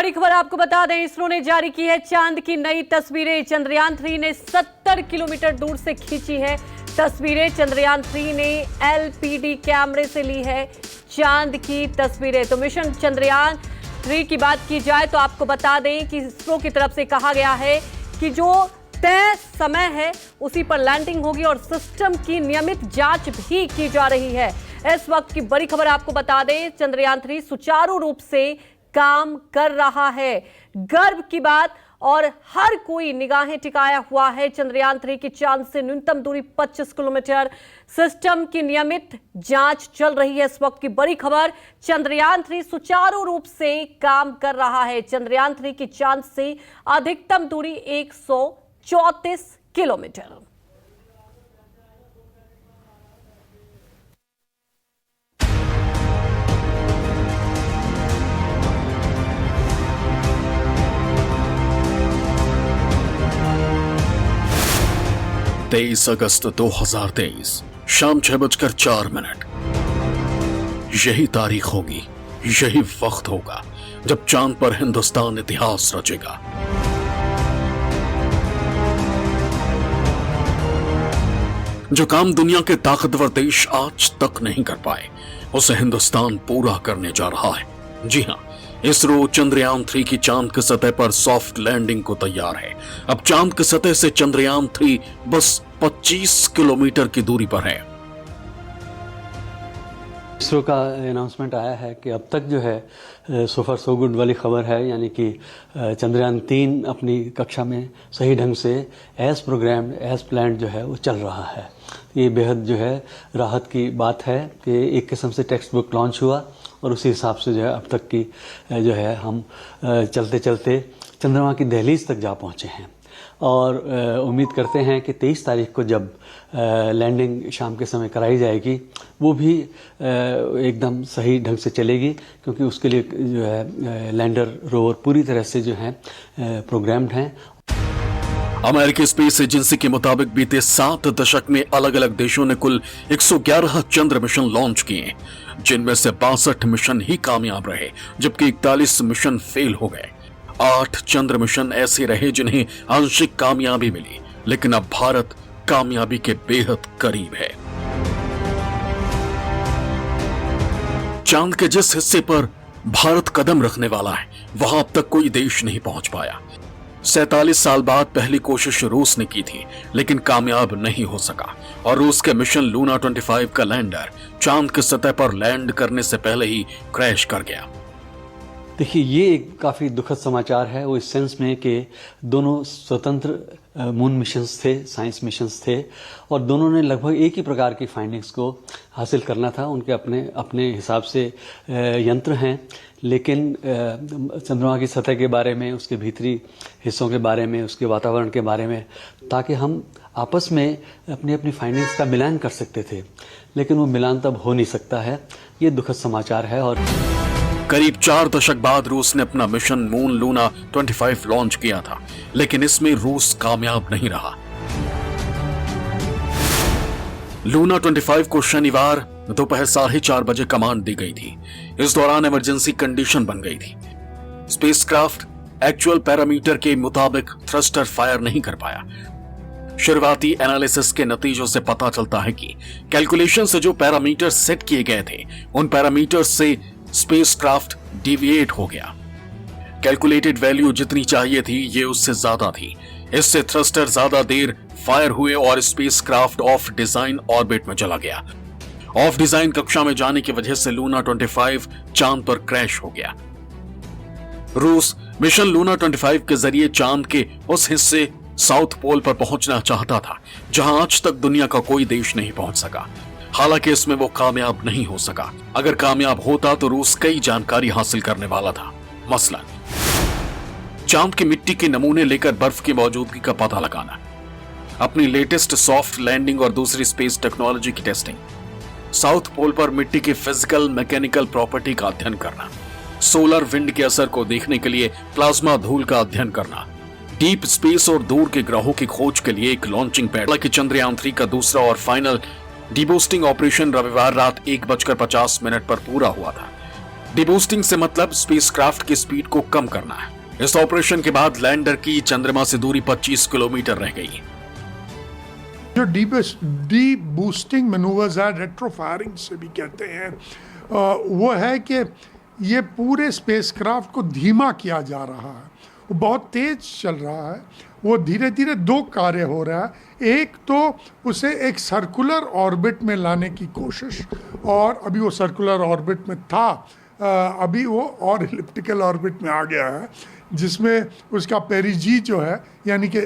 बड़ी खबर आपको बता दें, इसरो ने जारी की है चांद की नई तस्वीरें। चंद्रयान 3 ने 70 किलोमीटर दूर से खींची है तस्वीरें। चंद्रयान 3 ने एलपीडी कैमरे से ली है चांद की तस्वीरें। तो मिशन चंद्रयान 3 की बात की जाए तो आपको बता दें कि इसरो की तरफ से कहा गया है कि जो तय समय है उसी पर लैंडिंग होगी और सिस्टम की नियमित जांच भी की जा रही है। इस वक्त की बड़ी खबर आपको बता दें, चंद्रयान 3 सुचारू रूप से काम कर रहा है। गर्व की बात, और हर कोई निगाहें टिकाया हुआ है चंद्रयान 3 की चांद से न्यूनतम दूरी 25 किलोमीटर। सिस्टम की नियमित जांच चल रही है। इस वक्त की बड़ी खबर, चंद्रयान 3 सुचारू रूप से काम कर रहा है। चंद्रयान 3 की चांद से अधिकतम दूरी 134 किलोमीटर। तेईस अगस्त 2023 शाम 6:04। यही तारीख होगी, यही वक्त होगा जब चांद पर हिंदुस्तान इतिहास रचेगा। जो काम दुनिया के ताकतवर देश आज तक नहीं कर पाए, उसे हिंदुस्तान पूरा करने जा रहा है। जी हां, इसरो चंद्रयान 3 की चांद की सतह पर सॉफ्ट लैंडिंग को तैयार है। अब चांद की सतह से चंद्रयान 3 बस 25 किलोमीटर की दूरी पर है। इसरो का अनाउंसमेंट आया है कि अब तक जो है सो फार सो गुड वाली खबर है, यानी कि चंद्रयान 3 अपनी कक्षा में सही ढंग से एज प्रोग्राम्ड एज प्लान्ड जो है वो चल रहा है। ये बेहद जो है राहत की बात है कि एक किस्म से टेक्स्ट बुक लॉन्च हुआ और उसी हिसाब से जो है अब तक की जो है हम चलते चलते चंद्रमा की दहलीज तक जा पहुँचे हैं। और उम्मीद करते हैं कि 23 तारीख को जब लैंडिंग शाम के समय कराई जाएगी वो भी एकदम सही ढंग से चलेगी, क्योंकि उसके लिए जो है लैंडर रोवर पूरी तरह से जो है प्रोग्राम्ड हैं। अमेरिकी स्पेस एजेंसी के मुताबिक बीते 7 दशक में अलग अलग देशों ने कुल 111 चंद्र मिशन लॉन्च किए, जिनमें से 62 मिशन ही कामयाब रहे, जबकि 41 मिशन फेल हो गए। 8 चंद्र मिशन ऐसे रहे जिन्हें आंशिक कामयाबी मिली, लेकिन अब भारत कामयाबी के बेहद करीब है। चांद के जिस हिस्से पर भारत कदम रखने वाला है, वहां अब तक कोई देश नहीं पहुंच पाया। 47 साल बाद पहली कोशिश रूस ने की थी, लेकिन कामयाब नहीं हो सका और रूस के मिशन लूना 25 का लैंडर चांद की सतह पर लैंड करने से पहले ही क्रैश कर गया। देखिए, ये एक काफ़ी दुखद समाचार है, वो इस सेंस में कि दोनों स्वतंत्र मून मिशंस थे, साइंस मिशंस थे, और दोनों ने लगभग एक ही प्रकार की फाइंडिंग्स को हासिल करना था। उनके अपने अपने हिसाब से यंत्र हैं, लेकिन चंद्रमा की सतह के बारे में, उसके भीतरी हिस्सों के बारे में, उसके वातावरण के बारे में, ताकि हम आपस में अपनी अपनी फाइंडिंग्स का मिलान कर सकते थे, लेकिन वो मिलान तब हो नहीं सकता है। ये दुखद समाचार है। और करीब 4 दशक बाद रूस ने अपना मिशन मून लूना 25 लॉन्च किया था, लेकिन इसमें रूस कामयाब नहीं रहा। लूना 25 को शनिवार दोपहर 4:30 बजे कमांड दी गई थी। इस दौरान इमरजेंसी कंडीशन बन गई थी। स्पेसक्राफ्ट एक्चुअल पैरामीटर के मुताबिक थ्रस्टर फायर नहीं कर पाया। शुरुआती एनालिसिस के नतीजों से पता चलता है कि कैलकुलेशन से जो पैरामीटर सेट किए गए थे, उन पैरामीटर से स्पेसक्राफ्ट डिविएट हो गया। कैलकुलेटेड वैल्यू जितनी चाहिए थी, ये उससे ज्यादा थी। इससे थ्रस्टर ज्यादा देर फायर हुए और स्पेसक्राफ्ट ऑफ डिजाइन ऑर्बिट में चला गया। ऑफ डिजाइन कक्षा में जाने की वजह से लूना 25 चांद पर क्रैश हो गया। रूस मिशन लूना 25 के जरिए चांद के उस हिस्से साउथ पोल पर पहुंचना चाहता था जहां आज तक दुनिया का कोई देश नहीं पहुंच सका। हालांकि इसमें वो कामयाब नहीं हो सका। अगर कामयाब होता तो रूस कई जानकारी हासिल करने वाला था। मसलन चांद की मिट्टी के नमूने लेकर बर्फ की मौजूदगी का पता लगाना, अपनी लेटेस्ट सॉफ्ट लैंडिंग और दूसरी स्पेस टेक्नोलॉजी की टेस्टिंग, साउथ पोल पर मिट्टी की फिजिकल मैकेनिकल प्रॉपर्टी का अध्ययन करना, सोलर विंड के असर को देखने के लिए प्लाज्मा धूल का अध्ययन करना, डीप स्पेस और दूर के ग्रहों की खोज के लिए एक लॉन्चिंग पैड। हालांकि चंद्रयान 3 का दूसरा और फाइनल डिबूस्टिंग ऑपरेशन रविवार रात 1:50 पर पूरा हुआ था। डिबूस्टिंग से मतलब स्पेसक्राफ्ट की स्पीड को कम करना है। इस ऑपरेशन के बाद लैंडर की चंद्रमा से दूरी 25 किलोमीटर रह गई। जो डी बूस्टिंग मैनूवर्स है, रेट्रोफायरिंग से भी कहते हैं, वो है कि ये पूरे स्पेसक्राफ्ट को धीमा किया जा रहा है। वो बहुत तेज चल रहा है, वो धीरे धीरे दो कार्य हो रहा है। एक तो उसे एक सर्कुलर ऑर्बिट में लाने की कोशिश, और अभी वो सर्कुलर ऑर्बिट में था, अभी वो और इलिप्टिकल ऑर्बिट में आ गया है, जिसमें उसका पेरिजी जो है, यानी कि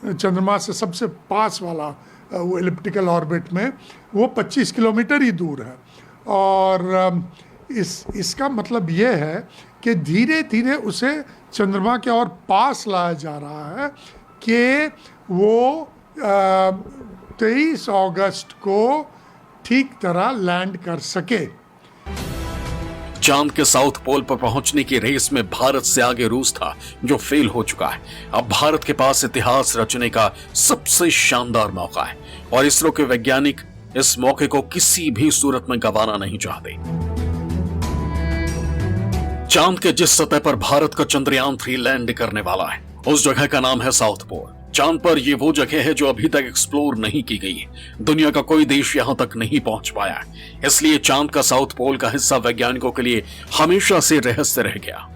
चंद्रमा से सबसे पास वाला वो इलिप्टिकल ऑर्बिट में, वो 25 किलोमीटर ही दूर है। और इसका मतलब ये है कि धीरे धीरे उसे चंद्रमा के और पास लाया जा रहा है कि वो 23 अगस्त को ठीक तरह लैंड कर सके। चांद के साउथ पोल पर पहुंचने की रेस में भारत से आगे रूस था, जो फेल हो चुका है। अब भारत के पास इतिहास रचने का सबसे शानदार मौका है, और इसरो के वैज्ञानिक इस मौके को किसी भी सूरत में गंवाना नहीं चाहते। चांद के जिस सतह पर भारत का चंद्रयान 3 लैंड करने वाला है, उस जगह का नाम है साउथ पोल। चांद पर यह वो जगह है जो अभी तक एक्सप्लोर नहीं की गई है। दुनिया का कोई देश यहां तक नहीं पहुंच पाया, इसलिए चांद का साउथ पोल का हिस्सा वैज्ञानिकों के लिए हमेशा से रहस्य रह गया।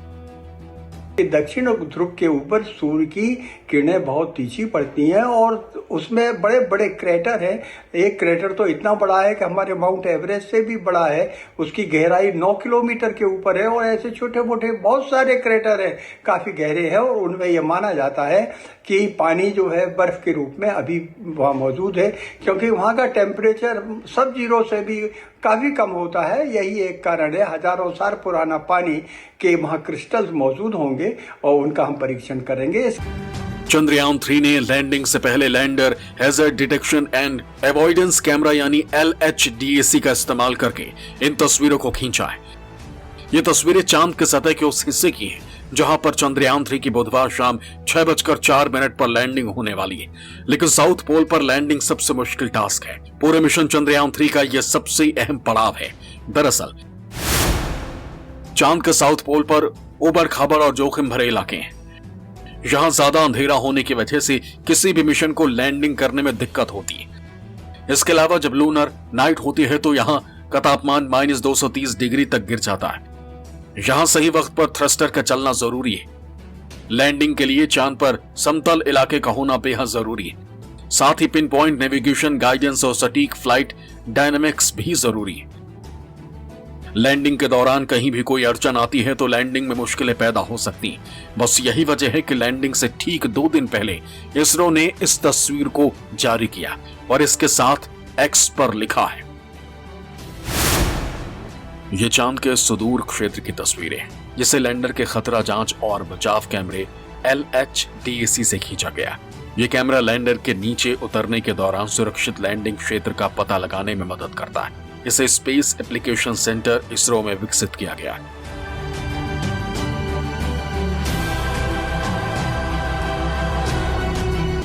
दक्षिण ध्रुव के ऊपर सूर्य की किरणें बहुत तीखी पड़ती हैं, और उसमें बड़े बड़े क्रेटर हैं। एक क्रेटर तो इतना बड़ा है कि हमारे माउंट एवरेस्ट से भी बड़ा है, उसकी गहराई 9 किलोमीटर के ऊपर है। और ऐसे छोटे मोटे बहुत सारे क्रेटर हैं, काफी गहरे हैं, और उनमें यह माना जाता है कि पानी जो है बर्फ के रूप में अभी वहाँ मौजूद है, क्योंकि वहाँ का टेम्परेचर सब जीरो से भी काफी कम होता है। यही एक कारण है। हजारों साल पुराना पानी के वहाँ क्रिस्टल्स मौजूद होंगे, और उनका हम परीक्षण करेंगे। चंद्रयान 3 ने लैंडिंग से पहले lander hazard detection and avoidance camera यानी LHDAC का इस्तेमाल करके इन तस्वीरों को खींचा है। ये तस्वीरें चांद के सतह के उस हिस्से की हैं जहां पर चंद्रयान 3 की बुधवार शाम 6:04 पर लैंडिंग होने वाली है। लेकिन साउथ पोल पर लैंडिंग सबसे मुश्किल टास्क है। पूरे मिशन चंद्रयान 3 का यह सबसे अहम पड़ाव है। दरअसल चांद के साउथ पोल पर उबड़ खाबड़ और जोखिम भरे इलाके हैं। यहां ज्यादा अंधेरा होने की वजह से किसी भी मिशन को लैंडिंग करने में दिक्कत होती है। इसके अलावा जब लूनर नाइट होती है तो यहां का तापमान -230 डिग्री तक गिर जाता है। यहां सही वक्त पर थ्रस्टर का चलना जरूरी है। लैंडिंग के लिए चांद पर समतल इलाके का होना बेहद जरूरी है। साथ ही पिन पॉइंट नेविगेशन, गाइडेंस और सटीक फ्लाइट डायनामिक्स भी जरूरी है। लैंडिंग के दौरान कहीं भी कोई अड़चन आती है तो लैंडिंग में मुश्किलें पैदा हो सकती हैं। बस यही वजह है कि लैंडिंग से ठीक 2 दिन पहले इसरो ने इस तस्वीर को जारी किया और इसके साथ X पर लिखा है। ये चांद के सुदूर क्षेत्र की तस्वीरें हैं, जिसे लैंडर के खतरा जांच और बचाव कैमरे LHDAC से खींचा गया। ये कैमरा लैंडर के नीचे उतरने के दौरान सुरक्षित लैंडिंग क्षेत्र का पता लगाने में मदद करता है। इसे स्पेस एप्लीकेशन सेंटर इसरो में विकसित किया गया है।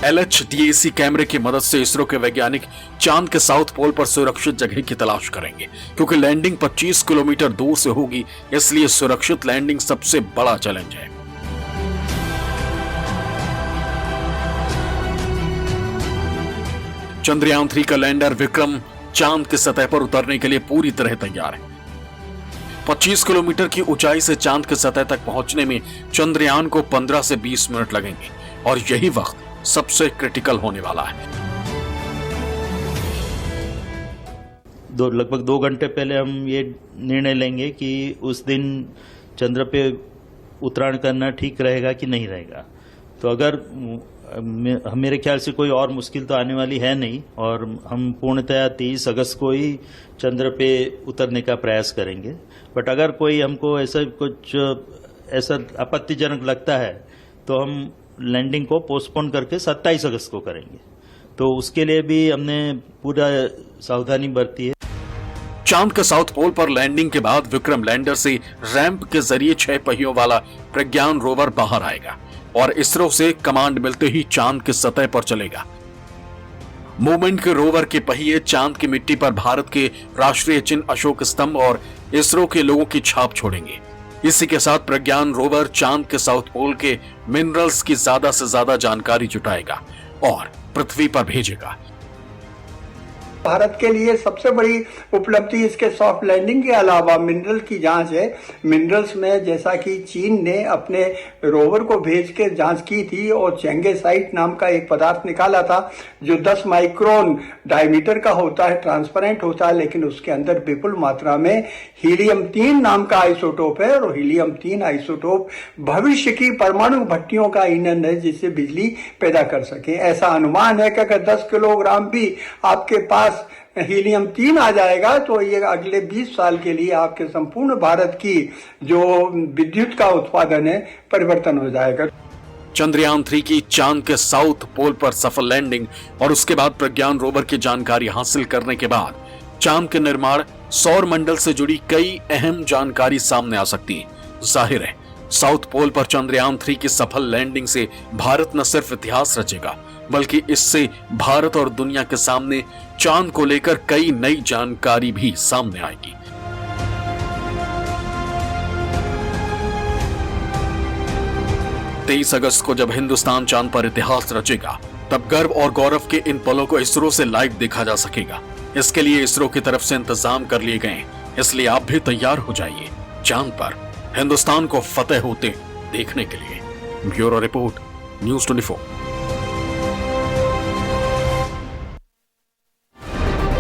LHDAC कैमरे की मदद से इसरो के वैज्ञानिक चांद के साउथ पोल पर सुरक्षित जगह की तलाश करेंगे। क्योंकि लैंडिंग 25 किलोमीटर दूर से होगी, इसलिए सुरक्षित लैंडिंग सबसे बड़ा चैलेंज है। चंद्रयान 3 का लैंडर विक्रम चांद की सतह पर उतरने के लिए पूरी तरह तैयार है। 25 किलोमीटर की ऊंचाई से चांद की सतह तक पहुंचने में चंद्रयान को 15 से 20 मिनट लगेंगे, और यही वक्त सबसे क्रिटिकल होने वाला है। लगभग 2 घंटे पहले हम ये निर्णय लेंगे कि उस दिन चंद्र पे उतराण करना ठीक रहेगा कि नहीं रहेगा। तो अगर मेरे ख्याल से कोई और मुश्किल तो आने वाली है नहीं, और हम पूर्णतया 23 अगस्त को ही चंद्र पे उतरने का प्रयास करेंगे। बट अगर कोई हमको ऐसा आपत्तिजनक लगता है तो हम लैंडिंग को पोस्टपोन करके 27 अगस्त को करेंगे। तो उसके लिए भी हमने पूरा सावधानी बरती है। चांद के साउथ पोल पर लैंडिंग के बाद विक्रम लैंडर से रैंप के जरिए 6 पहियों वाला प्रज्ञान रोवर बाहर आएगा और इसरो से कमांड मिलते ही चांद की सतह पर चलेगा। मूवमेंट के रोवर के पहिए चांद की मिट्टी पर भारत के राष्ट्रीय चिन्ह अशोक स्तंभ और इसरो के लोगों की छाप छोड़ेंगे। इसी के साथ प्रज्ञान रोवर चांद के साउथ पोल के मिनरल्स की ज्यादा से ज्यादा जानकारी जुटाएगा और पृथ्वी पर भेजेगा। भारत के लिए सबसे बड़ी उपलब्धि इसके सॉफ्ट लैंडिंग के अलावा मिनरल की जांच है। मिनरल्स में जैसा कि चीन ने अपने रोवर को भेज के जांच की थी और चेंगेसाइट नाम का एक पदार्थ निकाला था जो 10 माइक्रोन डायमीटर का होता है, ट्रांसपेरेंट होता है, लेकिन उसके अंदर विपुल मात्रा में हीलियम-3 नाम का आइसोटोप है और हीलियम-3 आइसोटोप भविष्य की परमाणु भट्टियों का ईंधन है जिससे बिजली पैदा कर सके। ऐसा अनुमान है कि अगर 10 किलोग्राम भी आपके पास हीलियम-3 आ जाएगा तो ये अगले 20 साल के लिए आपके संपूर्ण भारत की जो विद्युत का उत्पादन है परिवर्तन हो जाएगा। चंद्रयान 3 की चांद के साउथ पोल पर सफल लैंडिंग और उसके बाद प्रज्ञान रोवर की जानकारी हासिल करने के बाद चांद के निर्माण, सौर मंडल से जुड़ी कई अहम जानकारी सामने आ सकती है। जाहिर है साउथ पोल पर चंद्रयान 3 की सफल लैंडिंग से भारत न सिर्फ इतिहास रचेगा बल्कि इससे भारत और दुनिया के सामने चांद को लेकर कई नई जानकारी भी सामने आएगी। तेईस अगस्त को जब हिंदुस्तान चांद पर इतिहास रचेगा तब गर्व और गौरव के इन पलों को इसरो से लाइव देखा जा सकेगा। इसके लिए इसरो की तरफ से इंतजाम कर लिए गए, इसलिए आप भी तैयार हो जाइए चांद पर हिंदुस्तान को फतेह होते देखने के लिए। Bureau report, news 24।